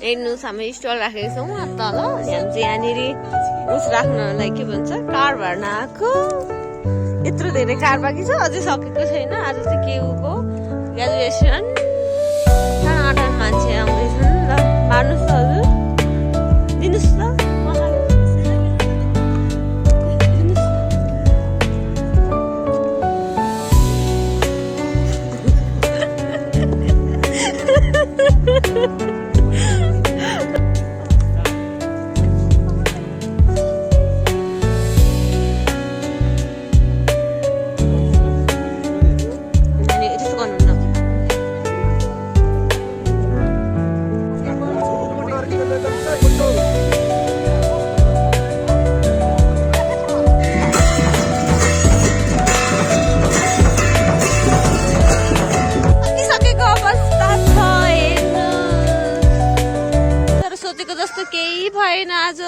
हेर्नुहोस् हामी स्टल राखेको छौँ तल हामी चाहिँ यहाँनिर उस राख्नलाई के भन्छ कार भर्न आएको यत्रो धेरै कार बाँकी छ अझै सकेको छैन आज चाहिँ केहुको ग्रेजुएसन सानो 8 मान्छे आउँदैछन् ल मार्नुहोस् त हजुर दिनुहोस् त सोचेको जस्तो केही भएन आज